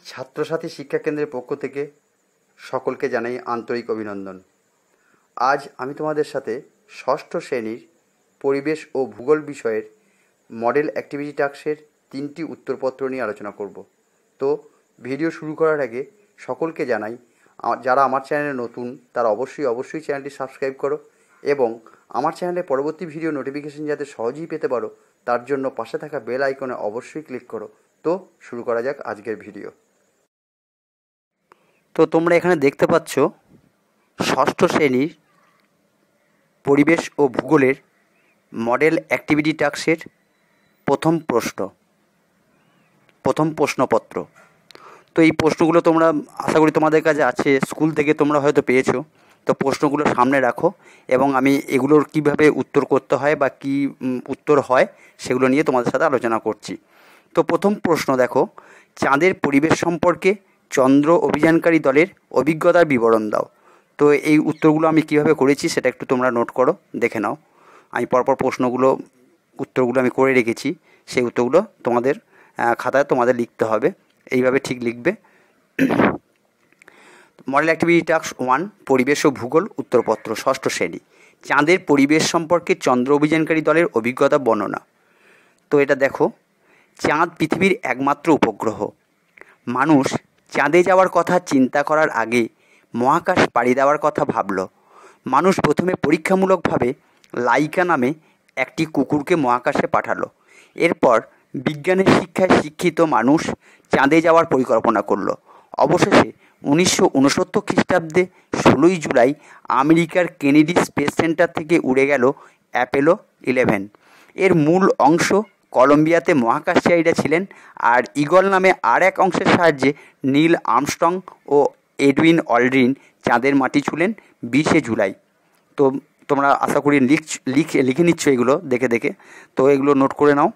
ছাত্রসাথী শিক্ষা কেন্দ্রের পক্ষ থেকে সকলকে জানাই আন্তরিক অভিনন্দন। আজ আমি তোমাদের সাথে ষষ্ঠ শ্রেণীর পরিবেশ ও ভূগোল বিষয়ের মডেল অ্যাক্টিভিটি টাস্কের 3টি উত্তরপত্র নিয়ে আলোচনা করব। তো ভিডিও শুরু করার আগে সকলকে জানাই, যারা আমার চ্যানেলে নতুন তারা অবশ্যই চ্যানেলটি সাবস্ক্রাইব করো এবং আমার চ্যানেলে পরবর্তী ভিডিও নোটিফিকেশন যাতে সহজেই পেতে পারো তার জন্য পাশে থাকা বেল আইকনে অবশ্যই ক্লিক করো। তো শুরু করা যাক আজকের ভিডিও। তো তোমরা এখানে দেখতে পাচ্ছ ষষ্ঠ শ্রেণীর পরিবেশ ও ভূগোলের মডেল অ্যাক্টিভিটি টাস্কের প্রথম প্রশ্নপত্র। তো এই প্রশ্নগুলো তোমরা আশা করি তোমাদের কাছে আছে, স্কুল থেকে তোমরা হয়তো পেয়েছো। তো প্রশ্নগুলো সামনে রাখো এবং আমি এগুলোর কিভাবে উত্তর করতে হয় বা কি উত্তর হয় সেগুলো নিয়ে তোমাদের সাথে আলোচনা করছি। তো প্রথম প্রশ্ন দেখো, চাঁদের পরিবেশ সম্পর্কে চন্দ্র অভিযানকারী দলের অভিজ্ঞতার বিবরণ দাও। তো এই উত্তরগুলো আমি কিভাবে করেছি সেটা একটু তোমরা নোট করো, দেখে নাও। আমি পরপর উত্তরগুলো আমি করে রেখেছি, সেই উত্তরগুলো তোমাদের খাতায় তোমাদের লিখতে হবে, এইভাবে ঠিক লিখবে। মডেল অ্যাক্টিভিটি টাস্ক 1, পরিবেশ ও ভূগোল উত্তরপত্র, ষষ্ঠ শ্রেণী। চাঁদের পরিবেশ সম্পর্কে চন্দ্র অভিযানকারী দলের অভিজ্ঞতা বর্ণনা। তো এটা দেখো, চাঁদ পৃথিবীর একমাত্র উপগ্রহ। মানুষ চাঁদে যাওয়ার কথা চিন্তা করার আগে মহাকাশ পাড়ি দেওয়ার কথা ভাবল। মানুষ প্রথমে পরীক্ষামূলকভাবে লাইকা নামে একটি কুকুরকে মহাকাশে পাঠালো। এরপর বিজ্ঞানের শিক্ষায় শিক্ষিত মানুষ চাঁদে যাওয়ার পরিকল্পনা করলো। অবশেষে 1969 খ্রিস্টাব্দে 16ই জুলাই আমেরিকার কেনেডি স্পেস সেন্টার থেকে উড়ে গেল অ্যাপোলো 11। এর মূল অংশ কলম্বিয়াতে মহাকাশচারীরা ছিলেন, আর ইগল নামে আর এক অংশের সাহায্যে নীল আর্মস্ট্রং ও এডউইন অলড্রিন চাঁদের মাটি ছুঁলেন 20শে জুলাই। তো তোমরা আশা করি লিখে নিচ্ছ এগুলো দেখে, তো এগুলো নোট করে নাও।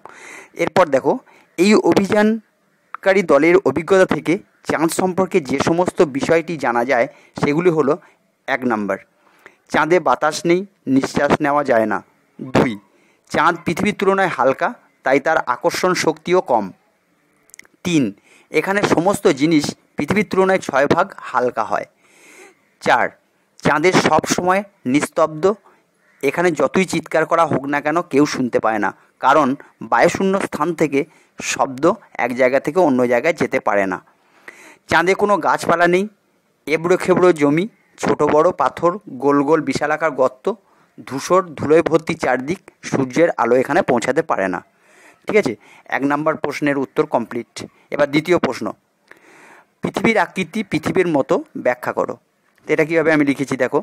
এরপর দেখো, এই অভিযানকারী দলের অভিজ্ঞতা থেকে চাঁদ সম্পর্কে যে সমস্ত বিষয়টি জানা যায় সেগুলি হলো: 1 নাম্বার, চাঁদে বাতাস নেই, নিঃশ্বাস নেওয়া যায় না। 2, চাঁদ পৃথিবীর তুলনায় হালকা, তাই তার আকর্ষণ শক্তিও কম। 3, এখানে সমস্ত জিনিস পৃথিবীর তুলনায় 6 ভাগ হালকা হয়। 4, চাঁদের সব সময় নিস্তব্ধ, এখানে যতই চিৎকার করা হোক না কেন কেউ শুনতে পায় না, কারণ বায়ুশূন্য স্থান থেকে শব্দ এক জায়গা থেকে অন্য জায়গায় যেতে পারে না। চাঁদে কোনো গাছপালা নেই, এবড়ো খেবড়ো জমি, ছোট বড় পাথর, গোল গোল বিশালাকার গর্ত, ধুলোয় ভর্তি চারদিক, সূর্যের আলো এখানে পৌঁছাতে পারে না। ঠিক আছে, 1 নাম্বার প্রশ্নের উত্তর কমপ্লিট। এবার দ্বিতীয় প্রশ্ন, পৃথিবীর আকৃতি পৃথিবীর মতো ব্যাখ্যা করো। তো এটা কীভাবে আমি লিখেছি দেখো,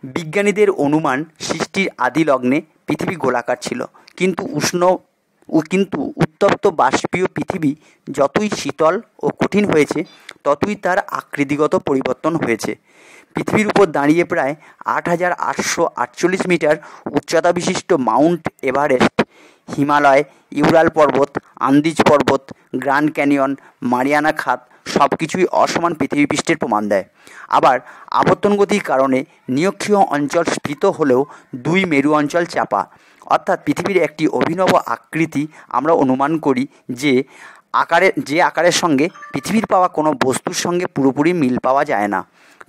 বিজ্ঞানীদের অনুমান সৃষ্টির আদি লগ্নে পৃথিবী গোলাকার ছিল, কিন্তু উত্তপ্ত বাষ্পীয় পৃথিবী যতই শীতল ও কঠিন হয়েছে ততই তার আকৃতিগত পরিবর্তন হয়েছে। পৃথিবীর উপর দাঁড়িয়ে প্রায় 8,848 মিটার উচ্চতা বিশিষ্ট মাউন্ট এভারেস্ট, হিমালয়, ইউরাল পর্বত, আন্দিজ পর্বত, গ্র্যান্ড ক্যানিয়ন, মারিয়ানা খাত সব কিছুই অসমান পৃথিবীপৃষ্ঠের প্রমাণ দেয়। আবার আবর্তন গতির কারণে নিরক্ষীয় অঞ্চল স্ফীত হলেও 2 মেরু অঞ্চল চাপা। অর্থাৎ পৃথিবীর একটি অভিনব আকৃতি আমরা অনুমান করি যে আকারের সঙ্গে পৃথিবীর পাওয়া কোনো বস্তুর সঙ্গে পুরোপুরি মিল পাওয়া যায় না।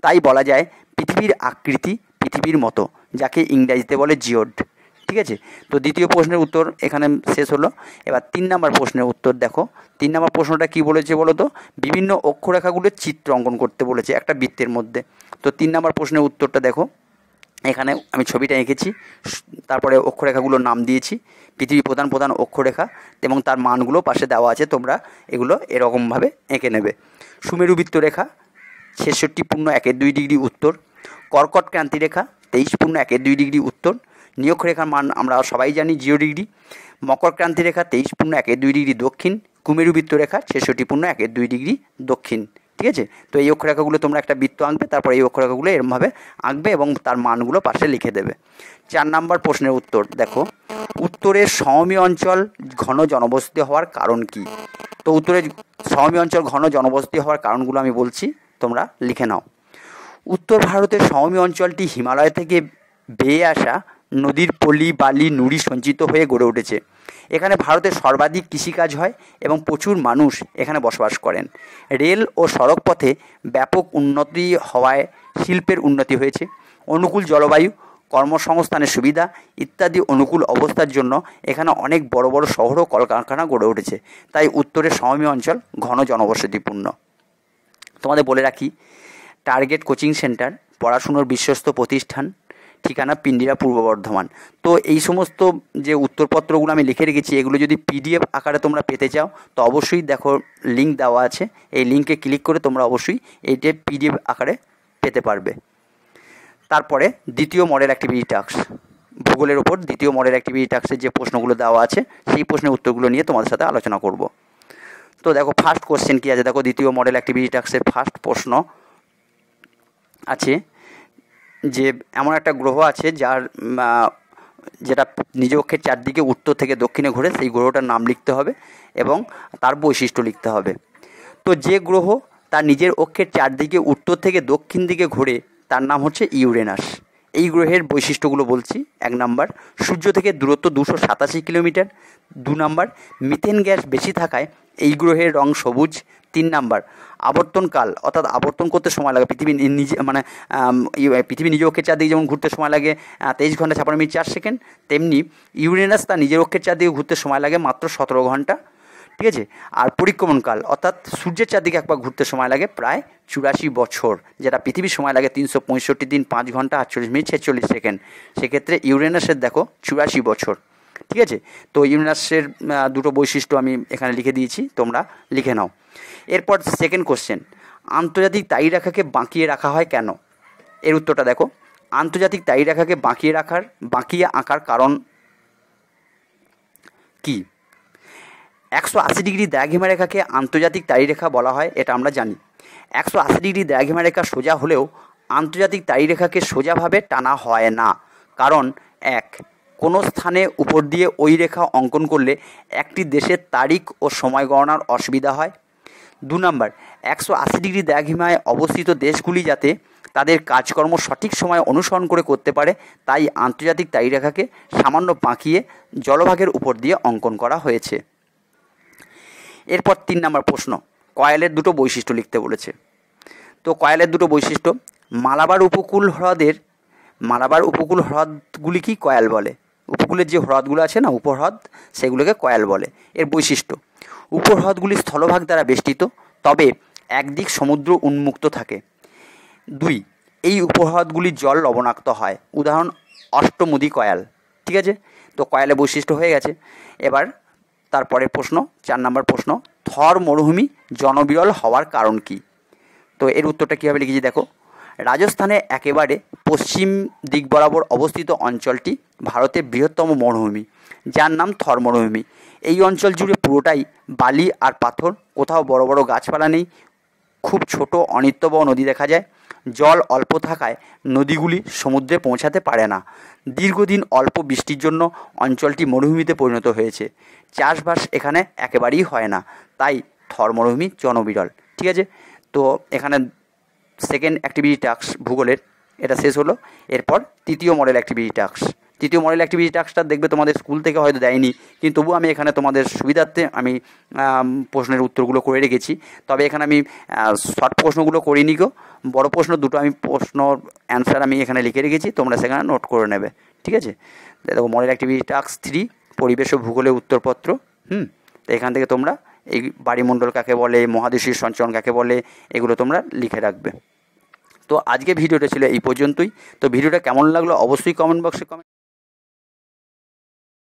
তাই বলা যায় পৃথিবীর আকৃতি পৃথিবীর মতো, যাকে ইংরেজিতে বলে জিওড। ঠিক আছে, তো দ্বিতীয় প্রশ্নের উত্তর এখানে শেষ হলো। এবার 3 নম্বর প্রশ্নের উত্তর দেখো। 3 নম্বর প্রশ্নটা কী বলেছে বলো তো, বিভিন্ন অক্ষরেখাগুলোর চিত্র অঙ্কন করতে বলেছে একটা বৃত্তের মধ্যে। তো 3 নম্বর প্রশ্নের উত্তরটা দেখো, এখানে আমি ছবিটা এঁকেছি, তারপরে অক্ষরেখাগুলোর নাম দিয়েছি, পৃথিবীর প্রধান অক্ষরেখা এবং তার মানগুলো পাশে দেওয়া আছে, তোমরা এগুলো এরকমভাবে এঁকে নেবে। সুমেরু বৃত্তরেখা 66.12 ডিগ্রি উত্তর, কর্কট ক্রান্তি রেখা 23.12 ডিগ্রি উত্তর, নিরক্ষরেখার মান আমরা সবাই জানি 0 ডিগ্রি, মকর ক্রান্তি রেখা 23.12 ডিগ্রি দক্ষিণ, কুমেরু বৃত্তরেখা 66.12 ডিগ্রি দক্ষিণ। ঠিক আছে, তো এই অক্ষরেখাগুলো তোমরা একটা বৃত্ত আঁকবে, তারপর এই অক্ষরেখাগুলো এরমভাবে আঁকবে এবং তার মানগুলো পাশে লিখে দেবে। 4 নম্বর প্রশ্নের উত্তর দেখো, উত্তরের সমভূমি অঞ্চল ঘন জনবসতি হওয়ার কারণ কি? তো উত্তরের সমভূমি অঞ্চল ঘন জনবসতি হওয়ার কারণগুলো আমি বলছি, তোমরা লিখে নাও। উত্তর ভারতের সমভূমি অঞ্চলটি হিমালয় থেকে বেয়ে আসা নদীর পলি, বালি, নুড়ি সঞ্চিত হয়ে গড়ে উঠেছে। এখানে ভারতের সর্বাধিক কৃষিকাজ হয় এবং প্রচুর মানুষ এখানে বসবাস করেন। রেল ও সড়ক পথে ব্যাপক উন্নতি হওয়ায় শিল্পের উন্নতি হয়েছে। অনুকূল জলবায়ু, কর্মসংস্থানের সুবিধা ইত্যাদি অনুকূল অবস্থার জন্য এখানে অনেক বড় বড় শহর ও কলকারখানা গড়ে উঠেছে। তাই উত্তরের সমভূমি অঞ্চল ঘন জনবসতিপূর্ণ। তোমাদের বলে রাখি, টার্গেট কোচিং সেন্টার পড়াশুনোর বিশ্বস্ত প্রতিষ্ঠান, ঠিকানা পিন্ডিরা, পূর্ব বর্ধমান। তো এই সমস্ত যে উত্তরপত্রগুলো আমি লিখে রেখেছি, এগুলো যদি পিডিএফ আকারে তোমরা পেতে চাও তো অবশ্যই দেখো লিঙ্ক দেওয়া আছে, এই লিঙ্কে ক্লিক করে তোমরা অবশ্যই এইটা পিডিএফ আকারে পেতে পারবে। তারপরে দ্বিতীয় মডেল অ্যাক্টিভিটি টাস্ক, ভূগোলের ওপর দ্বিতীয় মডেল অ্যাক্টিভিটি টাস্কের যে প্রশ্নগুলো দেওয়া আছে সেই প্রশ্নের উত্তরগুলো নিয়ে তোমাদের সাথে আলোচনা করব। তো দেখো ফার্স্ট কোশ্চেন কী আছে, দেখো দ্বিতীয় মডেল অ্যাক্টিভিটি টাস্কের ফার্স্ট প্রশ্ন আছে যে এমন একটা গ্রহ আছে যেটা নিজ অক্ষের চারদিকে উত্তর থেকে দক্ষিণে ঘোরে, সেই গ্রহটার নাম লিখতে হবে এবং তার বৈশিষ্ট্য লিখতে হবে। তো যে গ্রহ তার নিজের অক্ষের চারদিকে উত্তর থেকে দক্ষিণ দিকে ঘোরে তার নাম হচ্ছে ইউরেনাস। এই গ্রহের বৈশিষ্ট্যগুলো বলছি। 1 নাম্বার, সূর্য থেকে দূরত্ব 287 কিলোমিটার। 2 নাম্বার, মিথেন গ্যাস বেশি থাকায় এই গ্রহের রং সবুজ। 3 নাম্বার, আবর্তনকাল অর্থাৎ আবর্তন করতে সময় লাগে পৃথিবী নিজ অক্ষের চারদিকে যেমন ঘুরতে সময় লাগে 23 ঘন্টা 56 মিনিট 4 সেকেন্ড, তেমনি ইউরেনাস তার নিজের অক্ষের চারদিকে ঘুরতে সময় লাগে মাত্র 17 ঘন্টা। ঠিক আছে। আর পরিক্রমণকাল অর্থাৎ সূর্যের চারদিকে একবার ঘুরতে সময় লাগে প্রায় 84 বছর, যেটা পৃথিবীর সময় লাগে 365 দিন 5 ঘন্টা 48 মিনিট 46 সেকেন্ড। সেক্ষেত্রে ইউরেনাসের দেখো 84 বছর। ঠিক আছে। তো ইউরেনাসের দুটো বৈশিষ্ট্য আমি এখানে লিখে দিয়েছি, তোমরা লিখে নাও। এরপর সেকেন্ড কোশ্চেন, আন্তর্জাতিক তারিখরেখাকে বাঁকিয়ে রাখা হয় কেন? এর উত্তরটা দেখো, আন্তর্জাতিক তারিখরেখাকে বাঁকিয়ে আঁকার কারণ কি? 180 ডিগ্রি দ্রাঘিমা রেখাকে আন্তর্জাতিক তারিখরেখা বলা হয়, এটা আমরা জানি। 180 ডিগ্রি দ্রাঘিমা রেখা সোজা হলেও আন্তর্জাতিক তারিখরেখাকে সোজাভাবে টানা হয় না। কারণ 1, কোনো স্থানে উপর দিয়ে ওই রেখা অঙ্কন করলে একটি দেশের তারিখ ও সময় গণনার অসুবিধা হয়। 2 নাম্বার, 180 ডিগ্রি দ্রাঘিমায় অবস্থিত দেশগুলি যাতে তাদের কাজকর্ম সঠিক সময় অনুসরণ করে করতে পারে, তাই আন্তর্জাতিক তারিখরেখাকে সামান্য বাঁকিয়ে জলভাগের উপর দিয়ে অঙ্কন করা হয়েছে। এরপর 3 নম্বর প্রশ্ন, কয়েলের দুটো বৈশিষ্ট্য লিখতে বলেছে। তো কয়েলের দুটো বৈশিষ্ট্য, মালাবার উপকূল হ্রদগুলি কি কয়েল বলে। উপকূলের যে হ্রদগুলো আছে না, উপহ্রদ, সেগুলোকে কয়েল বলে। এর বৈশিষ্ট্য, উপহ্রদগুলি স্থলভাগ দ্বারা বেষ্টিত, তবে একদিক সমুদ্র উন্মুক্ত থাকে। 2, এই উপহ্রদগুলির জল লবণাক্ত হয়, উদাহরণ অষ্টমুদি কয়াল। ঠিক আছে। তো কয়ালের বৈশিষ্ট্য হয়ে গেছে। এবার তারপরের প্রশ্ন, 4 নম্বর প্রশ্ন, থর মরুভূমি জনবিরল হওয়ার কারণ কি? তো এর উত্তরটা কীভাবে লিখেছি দেখো, রাজস্থানে একেবারে পশ্চিম দিক বরাবর অবস্থিত অঞ্চলটি ভারতের বৃহত্তম মরুভূমি, যার নাম থর মরুভূমি। এই অঞ্চল জুড়ে পুরোটাই বালি আর পাথর, কোথাও বড় বড় গাছপালা নেই, খুব ছোট অনিত্যবহ নদী দেখা যায়। জল অল্প থাকায় নদীগুলি সমুদ্রে পৌঁছাতে পারে না। দীর্ঘদিন অল্প বৃষ্টির জন্য অঞ্চলটি মরুভূমিতে পরিণত হয়েছে। চাষবাস এখানে একেবারেই হয় না, তাই থর মরুভূমি জনবিরল। ঠিক আছে। তো এখানে সেকেন্ড অ্যাক্টিভিটি টাস্ক ভূগোলের এটা শেষ হলো। এরপর তৃতীয় মডেল অ্যাক্টিভিটি টাস্কটা দেখবে তোমাদের স্কুল থেকে হয়তো দেয়নি, কিন্তু তবুও আমি এখানে তোমাদের সুবিধার্থে আমি প্রশ্নের উত্তরগুলো করে রেখেছি। তবে এখানে আমি শর্ট প্রশ্নগুলো করিনি গো, বড় প্রশ্ন দুটো আমি অ্যান্সার আমি এখানে লিখে রেখেছি, তোমরা সেখানে নোট করে নেবে। ঠিক আছে। দেখো মডেল অ্যাক্টিভিটি টাস্ক 3, পরিবেশ ও ভূগোলের উত্তরপত্র। তো এখান থেকে তোমরা এই বাড়িমণ্ডল কাকে বলে, মহাদেশীয় সঞ্চরণ কাকে বলে, এগুলো তোমরা লিখে রাখবে। তো আজকে ভিডিওটা ছিল এই পর্যন্তই। তো ভিডিওটা কেমন লাগলো অবশ্যই কমেন্ট বক্সে কমেন্ট